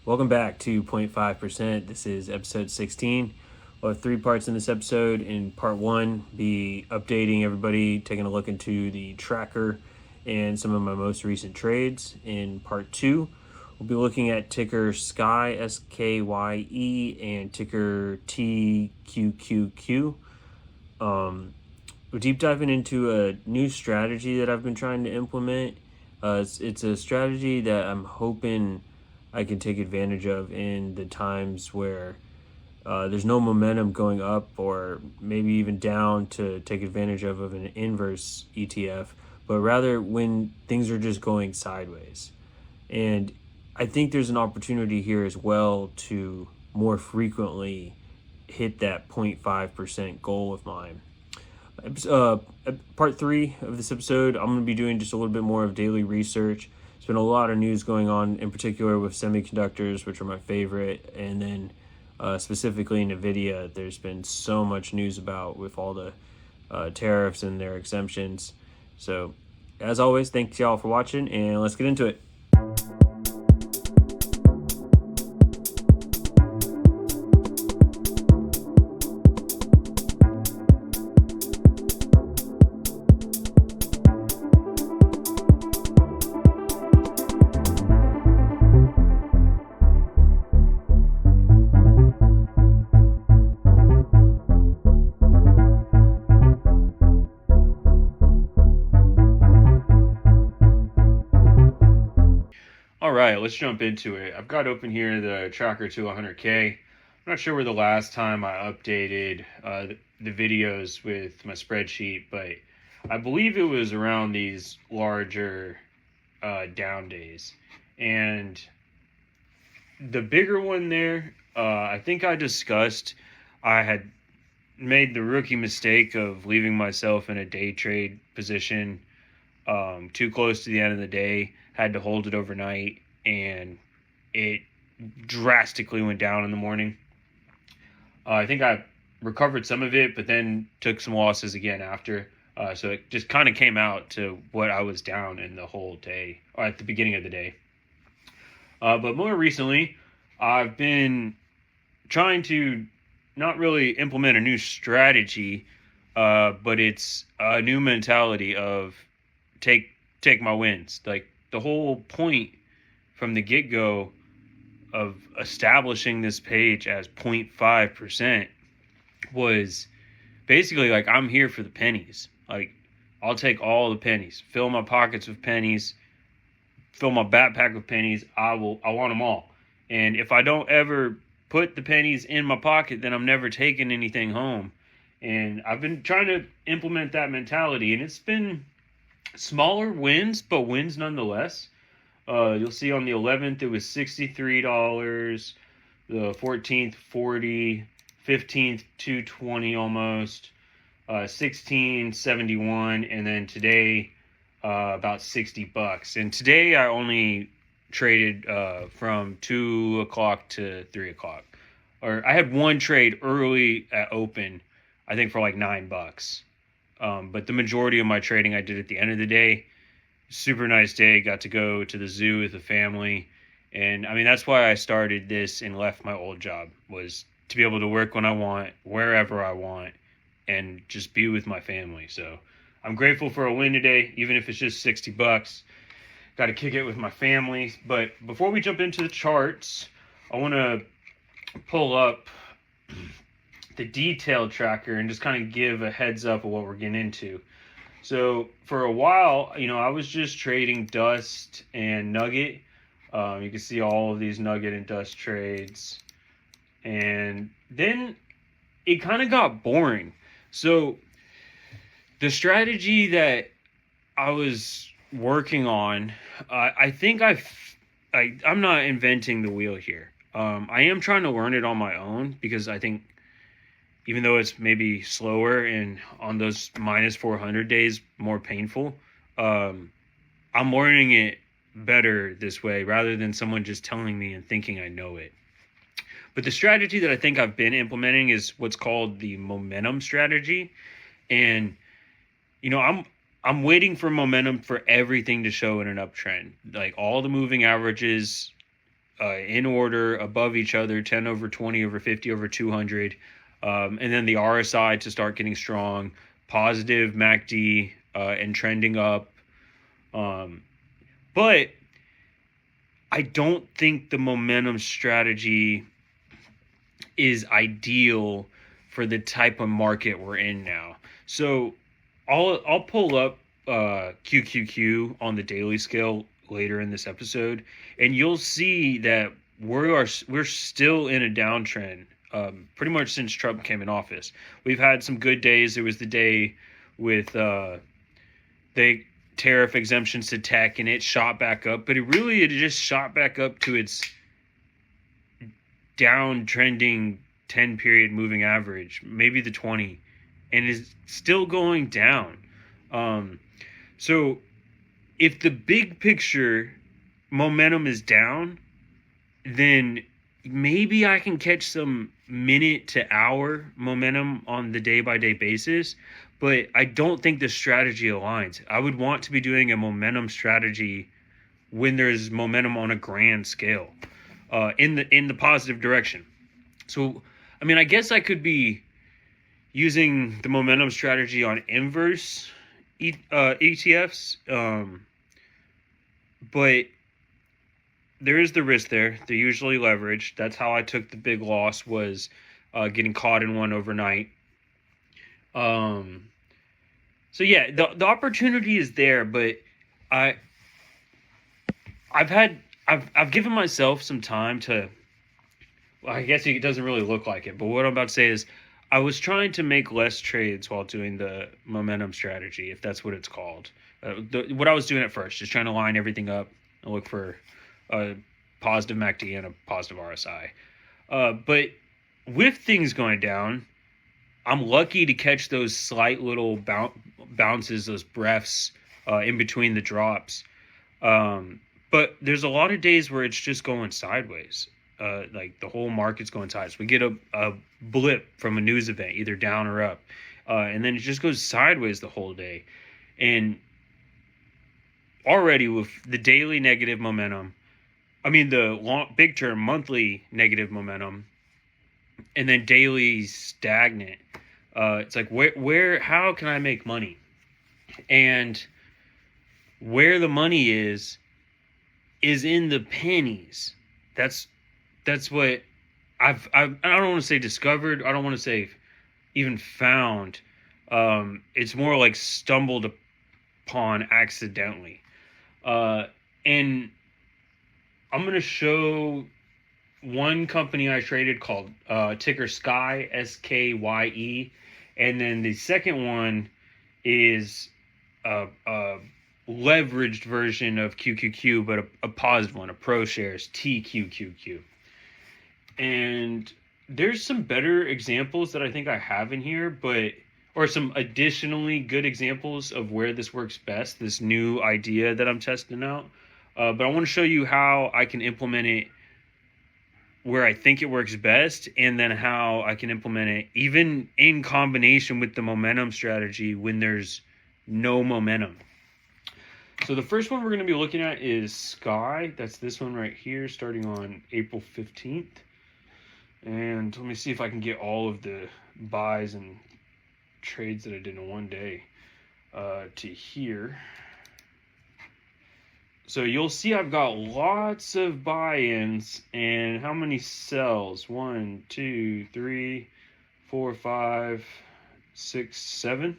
Welcome back to 0.5%. This is episode 16. We'll have 3 parts in this episode. In part 1, be updating everybody, taking a look into the tracker and some of my most recent trades. In part 2, we'll be looking at ticker SKYE, SKYE, and ticker TQQQ. We're deep diving into a new strategy that I've been trying to implement. It's a strategy that I'm hoping I can take advantage of in the times where there's no momentum going up or maybe even down to take advantage of an inverse ETF, but rather when things are just going sideways. And I think there's an opportunity here as well to more frequently hit that 0.5% goal of mine. Part 3 of this episode, I'm going to be doing just a little bit more of daily research. There's been a lot of news going on, in particular with semiconductors, which are my favorite, and then specifically NVIDIA. There's been so much news about with all the tariffs and their exemptions. So, as always, thanks y'all for watching, and let's get into it. All right, let's jump into it. I've got open here the tracker to 100K. I'm not sure where the last time I updated the videos with my spreadsheet, but I believe it was around these larger down days. And the bigger one there, I think I discussed I had made the rookie mistake of leaving myself in a day trade position too close to the end of the day, had to hold it overnight, and it drastically went down in the morning. I think I recovered some of it, but then took some losses again after. So it just kind of came out to what I was down in the whole day, or at the beginning of the day. But more recently, I've been trying to not really implement a new strategy, but it's a new mentality of take my wins. Like, the whole point from the get-go of establishing this page as 0.5% was basically like, I'm here for the pennies. Like, I'll take all the pennies, fill my pockets with pennies, fill my backpack with pennies. I want them all. And if I don't ever put the pennies in my pocket, then I'm never taking anything home. And I've been trying to implement that mentality, and it's been smaller wins, but wins nonetheless. You'll see on the 11th it was $63, the 14th $40, 15th $220 almost, 16 $71, and then today about $60. And today I only traded from 2 o'clock to 3 o'clock. Or I had one trade early at open, I think for like $9. But the majority of my trading I did at the end of the day. Super nice day. Got to go to the zoo with the family. And I mean, that's why I started this and left my old job, was to be able to work when I want, wherever I want, and just be with my family. So I'm grateful for a win today, even if it's just $60. Got to kick it with my family. But before we jump into the charts, I want to pull up the detailed tracker and just kind of give a heads up of what we're getting into. So for a while, I was just trading dust and nugget. You can see all of these nugget and dust trades. And then it kind of got boring. So the strategy that I was working on, I think I'm not inventing the wheel here. I am trying to learn it on my own, because I think even though it's maybe slower and on those minus 400 days more painful, I'm learning it better this way rather than someone just telling me and thinking I know it. But the strategy that I think I've been implementing is what's called the momentum strategy. And, I'm waiting for momentum for everything to show in an uptrend. Like, all the moving averages in order above each other, 10 over 20 over 50 over 200. And then the RSI to start getting strong, positive MACD, and trending up. But I don't think the momentum strategy is ideal for the type of market we're in now. So I'll pull up QQQ on the daily scale later in this episode, and you'll see that we're still in a downtrend. Pretty much since Trump came in office, we've had some good days. There was the day with the tariff exemptions to tech, and it shot back up, but it just shot back up to its downtrending 10 period moving average, maybe the 20, and is still going down. So if the big picture momentum is down, then maybe I can catch some minute to hour momentum on the day-by-day basis, but I don't think the strategy aligns. I would want to be doing a momentum strategy when there's momentum on a grand scale, in the positive direction. So, I mean, I guess I could be using the momentum strategy on inverse ETFs, but there is the risk there. They're usually leveraged. That's how I took the big loss, was getting caught in one overnight. So yeah, the opportunity is there, but I've given myself some time to. Well, I guess it doesn't really look like it, but what I'm about to say is, I was trying to make less trades while doing the momentum strategy, if that's what it's called. What I was doing at first, just trying to line everything up and look for a positive MACD and a positive RSI. But with things going down, I'm lucky to catch those slight little bounces, those breaths in between the drops. But there's a lot of days where it's just going sideways. Like the whole market's going sideways. We get a blip from a news event, either down or up. And then it just goes sideways the whole day. And already with the daily negative momentum, the big term monthly negative momentum, and then daily stagnant. It's like, how can I make money? And where the money is in the pennies. That's what I don't want to say discovered. I don't want to say even found. It's more like stumbled upon accidentally. And I'm going to show one company I traded called ticker SKYE, SKYE. And then the second one is a leveraged version of QQQ, but a paused one, a pro shares, TQQQ. And there's some better examples that I think I have in here, or some additionally good examples of where this works best, this new idea that I'm testing out. But I want to show you how I can implement it where I think it works best, and then how I can implement it even in combination with the momentum strategy when there's no momentum. So the first one we're going to be looking at is SKYE. That's this one right here, starting on April 15th. And let me see if I can get all of the buys and trades that I did in one day to here. So you'll see I've got lots of buy-ins, and how many sells? 1, 2, 3, 4, 5, 6, 7,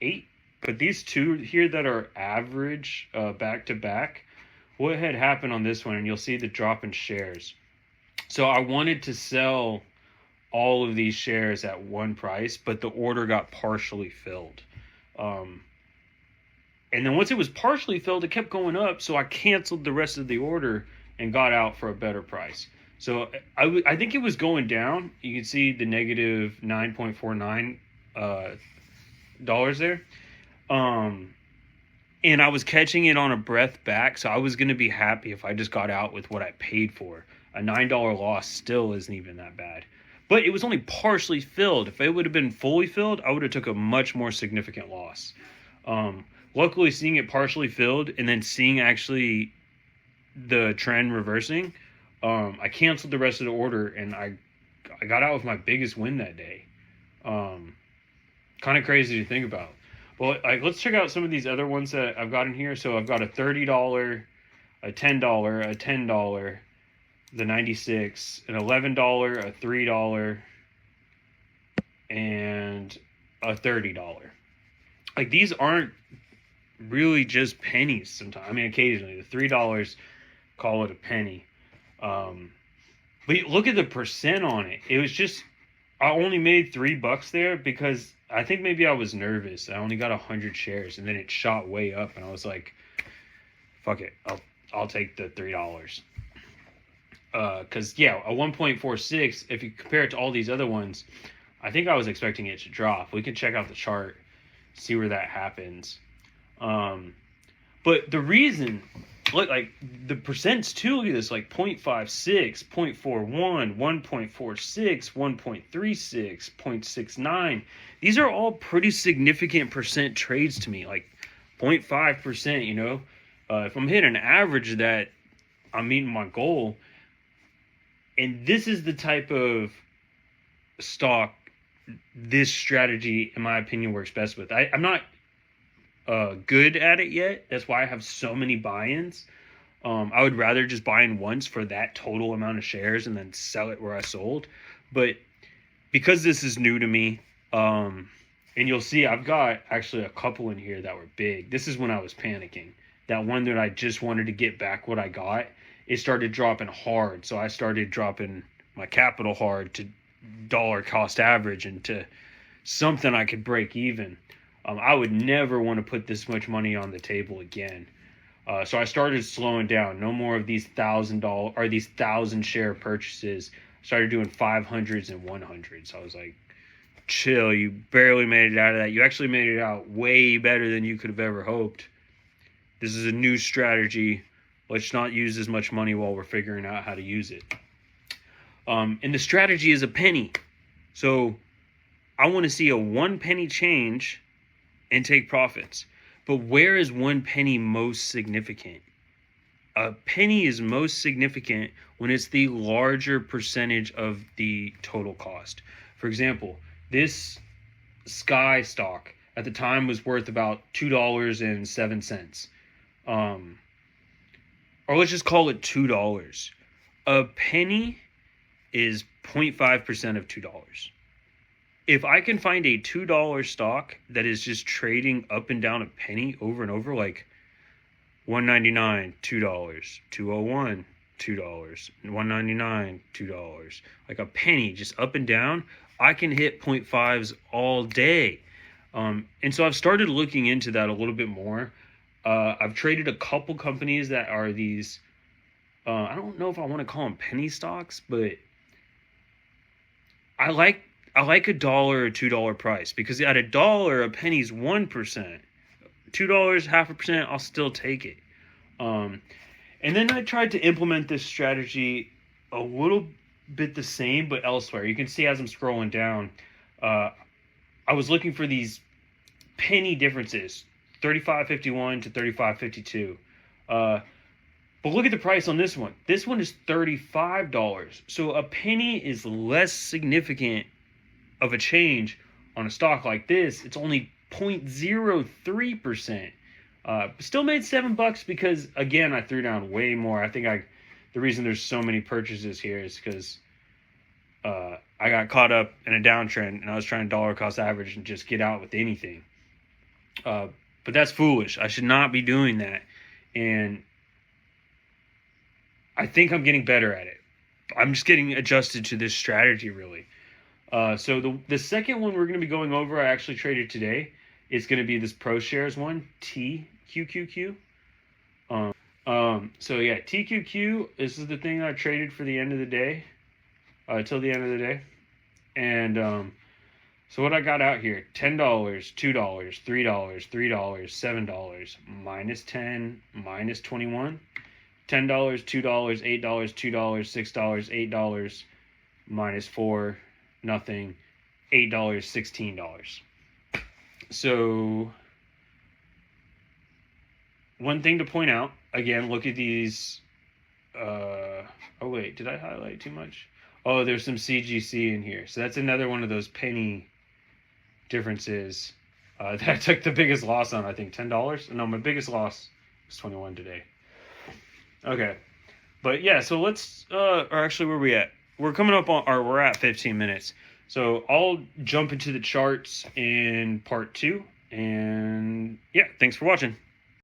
8. But these two here that are average back to back, what had happened on this one, and you'll see the drop in shares. So I wanted to sell all of these shares at one price, but the order got partially filled. And then once it was partially filled, it kept going up, so I canceled the rest of the order and got out for a better price. So I think it was going down. You can see the negative $9.49 dollars there. And I was catching it on a breath back, so I was going to be happy if I just got out with what I paid for. A $9 loss still isn't even that bad. But it was only partially filled. If it would have been fully filled, I would have took a much more significant loss. Luckily, seeing it partially filled and then seeing actually the trend reversing, I canceled the rest of the order, and I got out with my biggest win that day. Kind of crazy to think about. Well, let's check out some of these other ones that I've got in here. So I've got a $30, a $10, a $10, the 96, an $11, a $3, and a $30. Like, these aren't really just pennies sometimes. I mean, occasionally the $3, call it a penny. But look at the percent on it. It was just, I only made $3 there because I think maybe I was nervous. I only got 100 shares, and then it shot way up, and I was like, fuck it, I'll take the $3. Because yeah, a 1.46, if you compare it to all these other ones, I think I was expecting it to drop. We can check out the chart, see where that happens. But the reason, look, like the percents too, look at this, like 0.56, 0.41, 1.46, 1.36, 0.69. These are all pretty significant percent trades to me, like 0.5%, you know. If I'm hitting an average of that, I'm meeting my goal. And this is the type of stock this strategy, in my opinion, works best with. I'm not good at it yet. That's why I have so many buy-ins. I would rather just buy in once for that total amount of shares and then sell it where I sold. But because this is new to me, and you'll see I've got actually a couple in here that were big. This is when I was panicking. That one that I just wanted to get back what I got, it started dropping hard. So I started dropping my capital hard to dollar cost average and to something I could break even. I would never want to put this much money on the table again. So I started slowing down. No more of these $1,000 or these 1,000 share purchases. I started doing 500s and 100s. I was like, chill, you barely made it out of that. You actually made it out way better than you could have ever hoped. This is a new strategy. Let's not use as much money while we're figuring out how to use it. And the strategy is a penny. So I want to see a 1 penny change and take profits. But where is 1 penny most significant? A penny is most significant when it's the larger percentage of the total cost. For example, this SKYE stock at the time was worth about $2.07. Or let's just call it $2. A penny is 0.5% of $2. If I can find a $2 stock that is just trading up and down a penny over and over, like $1.99, $2, $2.01, $2, $1.99, $2, like a penny just up and down, I can hit 0.5s all day. And so I've started looking into that a little bit more. I've traded a couple companies that are these, I don't know if I want to call them penny stocks, but I like a $1 or $2 price, because at $1, a penny's 1%. $2, 0.5%, I'll still take it. And then I tried to implement this strategy a little bit the same, but elsewhere. You can see as I'm scrolling down, I was looking for these penny differences, 35.51 to 35.52. But look at the price on this one. This one is $35. So a penny is less significant of a change on a stock like this. It's only 0.03%. Still made $7 because, again, I threw down way more. I think the reason there's so many purchases here is because I got caught up in a downtrend and I was trying to dollar cost average and just get out with anything. But that's foolish. I should not be doing that. And I think I'm getting better at it. I'm just getting adjusted to this strategy, really. So the second one we're going to be going over, I actually traded today. It's going to be this ProShares one, TQQQ. So yeah, TQQ, this is the thing I traded for the end of the day, till the end of the day. And so what I got out here, $10, $2, $3, $3, $7, minus 10, minus 21, $10, $2, $8, $2, $6, $8, minus 4, nothing, $8, $16. So one thing to point out, again, look at these Oh wait, did I highlight too much? Oh, there's some CGC in here. So that's another one of those penny differences that I took the biggest loss on. I think $10. No, my biggest loss was 21 today. Okay, but yeah. So let's. Or actually, where are we at? We're coming up on, or we're at 15 minutes. So I'll jump into the charts in part 2. And yeah, thanks for watching.